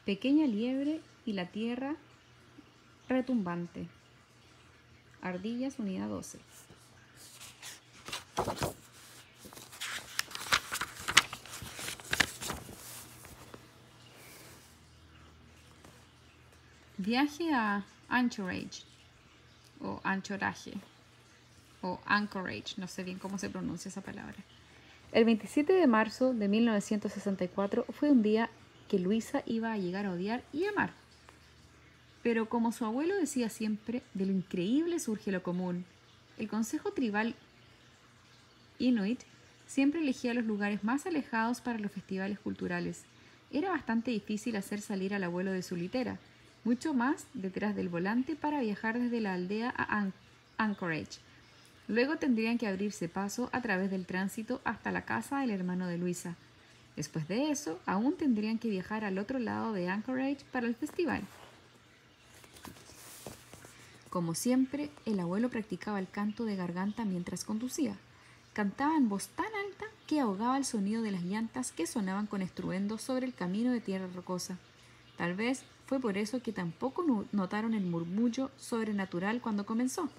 Pequeña liebre y la tierra retumbante. Ardillas, unidad 12. Viaje a Anchorage o Anchorage o Anchorage, no sé bien cómo se pronuncia esa palabra. El 27 de marzo de 1964 fue un día que Luisa iba a llegar a odiar y amar. Pero como su abuelo decía siempre, de lo increíble surge lo común. El Consejo Tribal Inuit siempre elegía los lugares más alejados para los festivales culturales. Era bastante difícil hacer salir al abuelo de su litera, mucho más detrás del volante para viajar desde la aldea a Anchorage. Luego tendrían que abrirse paso a través del tránsito hasta la casa del hermano de Luisa. Después de eso, aún tendrían que viajar al otro lado de Anchorage para el festival. Como siempre, el abuelo practicaba el canto de garganta mientras conducía. Cantaba en voz tan alta que ahogaba el sonido de las llantas que sonaban con estruendo sobre el camino de tierra rocosa. Tal vez fue por eso que tampoco notaron el murmullo sobrenatural cuando comenzó.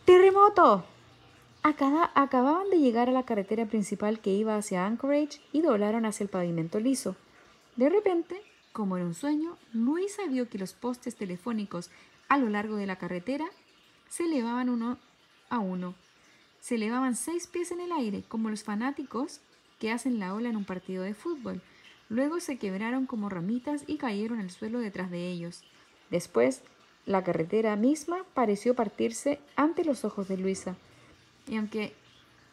¡Terremoto! Acababan de llegar a la carretera principal que iba hacia Anchorage y doblaron hacia el pavimento liso. De repente, como en un sueño, Luisa vio que los postes telefónicos a lo largo de la carretera se elevaban uno a uno. Se elevaban 6 pies en el aire, como los fanáticos que hacen la ola en un partido de fútbol. Luego se quebraron como ramitas y cayeron al suelo detrás de ellos. Después, la carretera misma pareció partirse ante los ojos de Luisa. Y aunque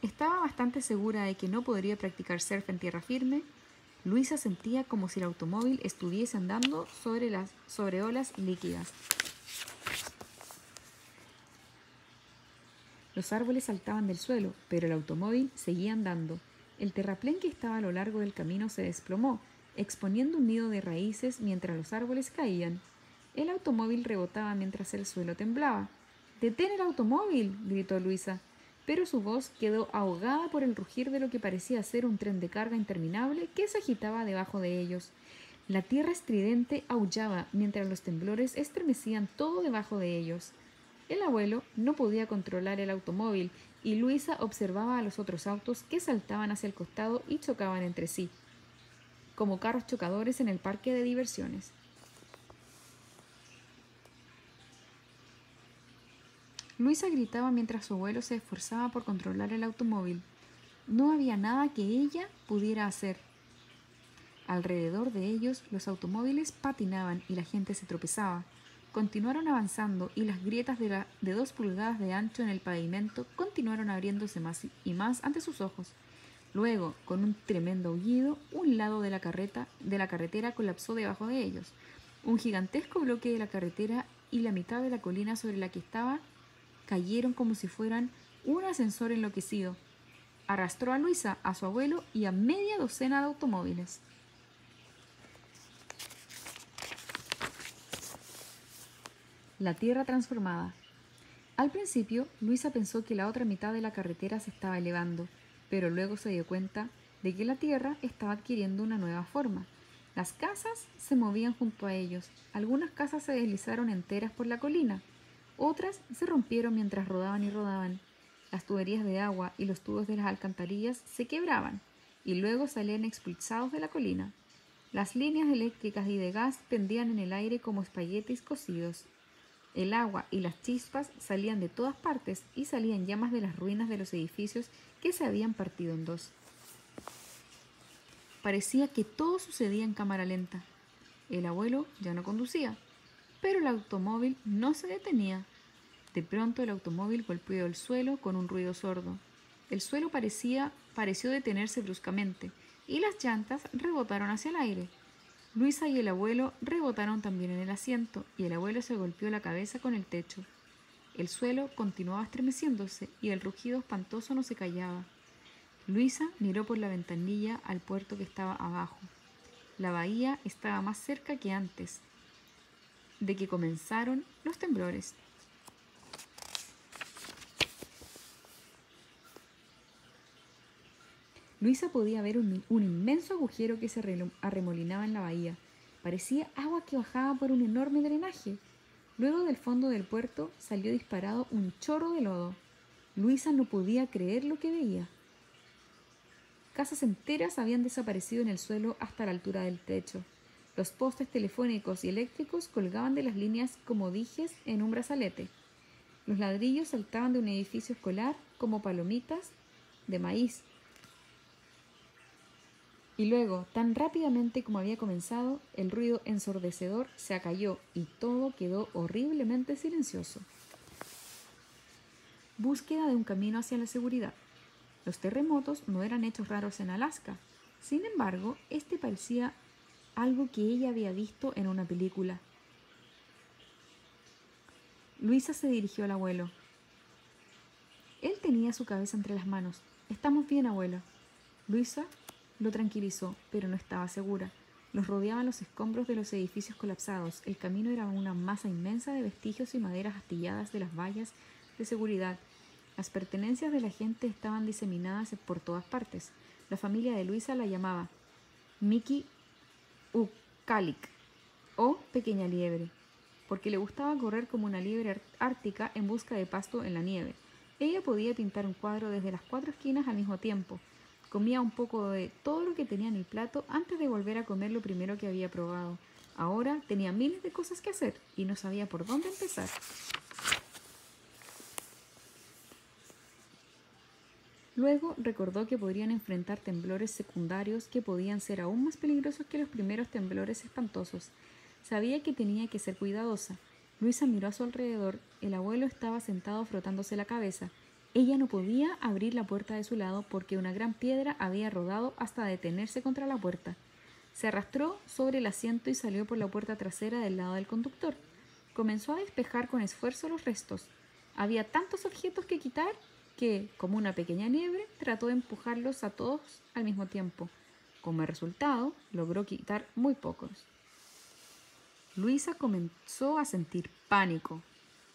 estaba bastante segura de que no podría practicar surf en tierra firme, Luisa sentía como si el automóvil estuviese andando sobre olas líquidas. Los árboles saltaban del suelo, pero el automóvil seguía andando. El terraplén que estaba a lo largo del camino se desplomó, exponiendo un nido de raíces mientras los árboles caían. El automóvil rebotaba mientras el suelo temblaba. ¡Detén el automóvil!, gritó Luisa, pero su voz quedó ahogada por el rugir de lo que parecía ser un tren de carga interminable que se agitaba debajo de ellos. La tierra estridente aullaba mientras los temblores estremecían todo debajo de ellos. El abuelo no podía controlar el automóvil y Luisa observaba a los otros autos que saltaban hacia el costado y chocaban entre sí, como carros chocadores en el parque de diversiones. Luisa gritaba mientras su abuelo se esforzaba por controlar el automóvil. No había nada que ella pudiera hacer. Alrededor de ellos, los automóviles patinaban y la gente se tropezaba. Continuaron avanzando y las grietas de 2 pulgadas de ancho en el pavimento continuaron abriéndose más y más ante sus ojos. Luego, con un tremendo aullido, un lado de la carretera colapsó debajo de ellos. Un gigantesco bloque de la carretera y la mitad de la colina sobre la que estaba cayeron como si fueran un ascensor enloquecido. Arrastró a Luisa, a su abuelo y a media docena de automóviles. La tierra transformada. Al principio, Luisa pensó que la otra mitad de la carretera se estaba elevando, pero luego se dio cuenta de que la tierra estaba adquiriendo una nueva forma. Las casas se movían junto a ellos. Algunas casas se deslizaron enteras por la colina. Otras se rompieron mientras rodaban y rodaban. Las tuberías de agua y los tubos de las alcantarillas se quebraban y luego salían expulsados de la colina. Las líneas eléctricas y de gas pendían en el aire como espaguetis cocidos. El agua y las chispas salían de todas partes y salían llamas de las ruinas de los edificios que se habían partido en 2. Parecía que todo sucedía en cámara lenta. El abuelo ya no conducía, pero el automóvil no se detenía. De pronto el automóvil golpeó el suelo con un ruido sordo. El suelo pareció detenerse bruscamente y las llantas rebotaron hacia el aire. Luisa y el abuelo rebotaron también en el asiento y el abuelo se golpeó la cabeza con el techo. El suelo continuaba estremeciéndose y el rugido espantoso no se callaba. Luisa miró por la ventanilla al puerto que estaba abajo. La bahía estaba más cerca que antes de que comenzaron los temblores. Luisa podía ver un inmenso agujero que se arremolinaba en la bahía. Parecía agua que bajaba por un enorme drenaje. Luego del fondo del puerto salió disparado un chorro de lodo. Luisa no podía creer lo que veía. Casas enteras habían desaparecido en el suelo hasta la altura del techo. Los postes telefónicos y eléctricos colgaban de las líneas como dijes en un brazalete. Los ladrillos saltaban de un edificio escolar como palomitas de maíz. Y luego, tan rápidamente como había comenzado, el ruido ensordecedor se acalló y todo quedó horriblemente silencioso. Búsqueda de un camino hacia la seguridad. Los terremotos no eran hechos raros en Alaska. Sin embargo, este parecía algo que ella había visto en una película. Luisa se dirigió al abuelo. Él tenía su cabeza entre las manos. «Estamos bien, abuelo». Luisa lo tranquilizó, pero no estaba segura. Los rodeaban los escombros de los edificios colapsados. El camino era una masa inmensa de vestigios y maderas astilladas de las vallas de seguridad. Las pertenencias de la gente estaban diseminadas por todas partes. La familia de Luisa la llamaba Miki Ukalik o Pequeña Liebre, porque le gustaba correr como una liebre ártica en busca de pasto en la nieve. Ella podía pintar un cuadro desde las 4 esquinas al mismo tiempo. Comía un poco de todo lo que tenía en el plato antes de volver a comer lo primero que había probado. Ahora tenía miles de cosas que hacer y no sabía por dónde empezar. Luego recordó que podrían enfrentar temblores secundarios que podían ser aún más peligrosos que los primeros temblores espantosos. Sabía que tenía que ser cuidadosa. Luisa miró a su alrededor. El abuelo estaba sentado frotándose la cabeza. Ella no podía abrir la puerta de su lado porque una gran piedra había rodado hasta detenerse contra la puerta. Se arrastró sobre el asiento y salió por la puerta trasera del lado del conductor. Comenzó a despejar con esfuerzo los restos. Había tantos objetos que quitar que, como una pequeña liebre, trató de empujarlos a todos al mismo tiempo. Como resultado, logró quitar muy pocos. Luisa comenzó a sentir pánico.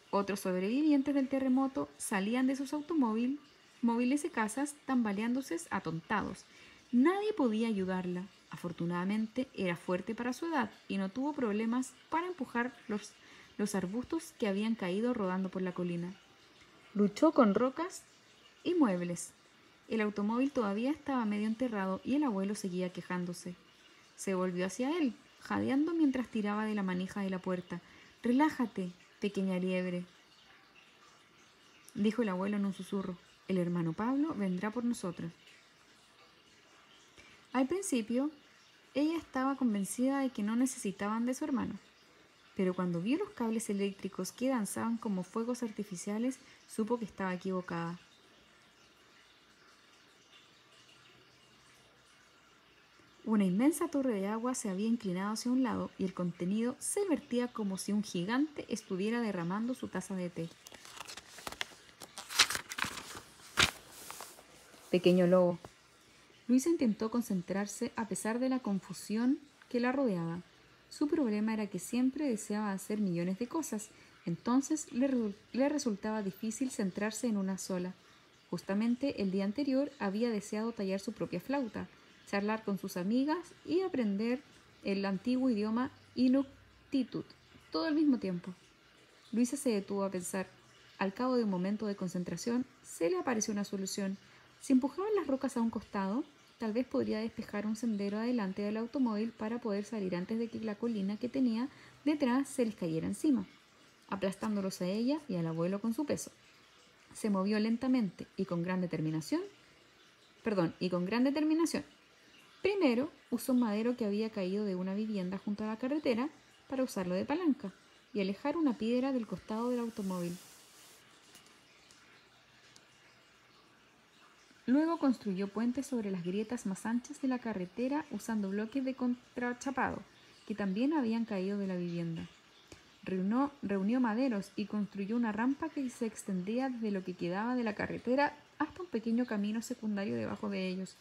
Otros sobrevivientes del terremoto salían de sus automóviles y casas tambaleándose atontados. Nadie podía ayudarla. Afortunadamente era fuerte para su edad y no tuvo problemas para empujar los arbustos que habían caído rodando por la colina. Luchó con rocas y muebles. El automóvil todavía estaba medio enterrado y el abuelo seguía quejándose. Se volvió hacia él, jadeando mientras tiraba de la manija de la puerta. «Relájate, pequeña liebre», dijo el abuelo en un susurro. «El hermano Pablo vendrá por nosotros». Al principio, ella estaba convencida de que no necesitaban de su hermano, pero cuando vio los cables eléctricos que danzaban como fuegos artificiales, supo que estaba equivocada. Una inmensa torre de agua se había inclinado hacia un lado y el contenido se vertía como si un gigante estuviera derramando su taza de té. «Pequeño lobo». Luisa intentó concentrarse a pesar de la confusión que la rodeaba. Su problema era que siempre deseaba hacer millones de cosas, entonces le resultaba difícil centrarse en una sola. Justamente el día anterior había deseado tallar su propia flauta, charlar con sus amigas y aprender el antiguo idioma Inuktitut, todo al mismo tiempo. Luisa se detuvo a pensar. Al cabo de un momento de concentración, se le apareció una solución. Si empujaban las rocas a un costado, tal vez podría despejar un sendero adelante del automóvil para poder salir antes de que la colina que tenía detrás se les cayera encima, aplastándolos a ella y al abuelo con su peso. Se movió lentamente y con gran determinación. Primero, usó un madero que había caído de una vivienda junto a la carretera para usarlo de palanca y alejar una piedra del costado del automóvil. Luego construyó puentes sobre las grietas más anchas de la carretera usando bloques de contrachapado que también habían caído de la vivienda. Reunió maderos y construyó una rampa que se extendía desde lo que quedaba de la carretera hasta un pequeño camino secundario debajo de ellos.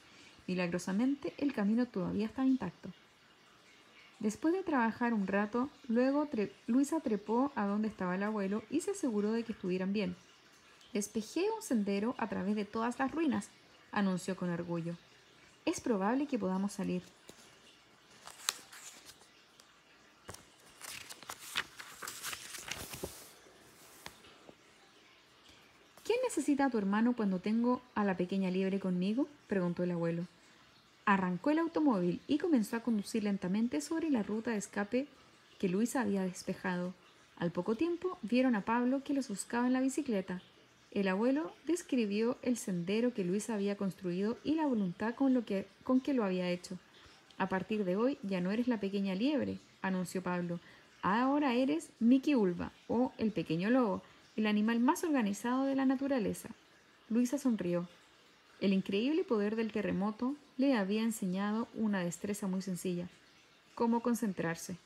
Milagrosamente, el camino todavía estaba intacto. Después de trabajar un rato, Luisa trepó a donde estaba el abuelo y se aseguró de que estuvieran bien. «Despejé un sendero a través de todas las ruinas», anunció con orgullo. «Es probable que podamos salir». necesita tu hermano cuando tengo a la pequeña liebre conmigo?, preguntó el abuelo. Arrancó el automóvil y comenzó a conducir lentamente sobre la ruta de escape que Luisa había despejado. Al poco tiempo vieron a Pablo, que los buscaba en la bicicleta. El abuelo describió el sendero que Luisa había construido y la voluntad con que lo había hecho. A partir de hoy ya no eres la pequeña liebre, anunció Pablo. Ahora eres Miki Ulva, o el pequeño lobo, el animal más organizado de la naturaleza. Luisa sonrió. El increíble poder del terremoto le había enseñado una destreza muy sencilla: cómo concentrarse.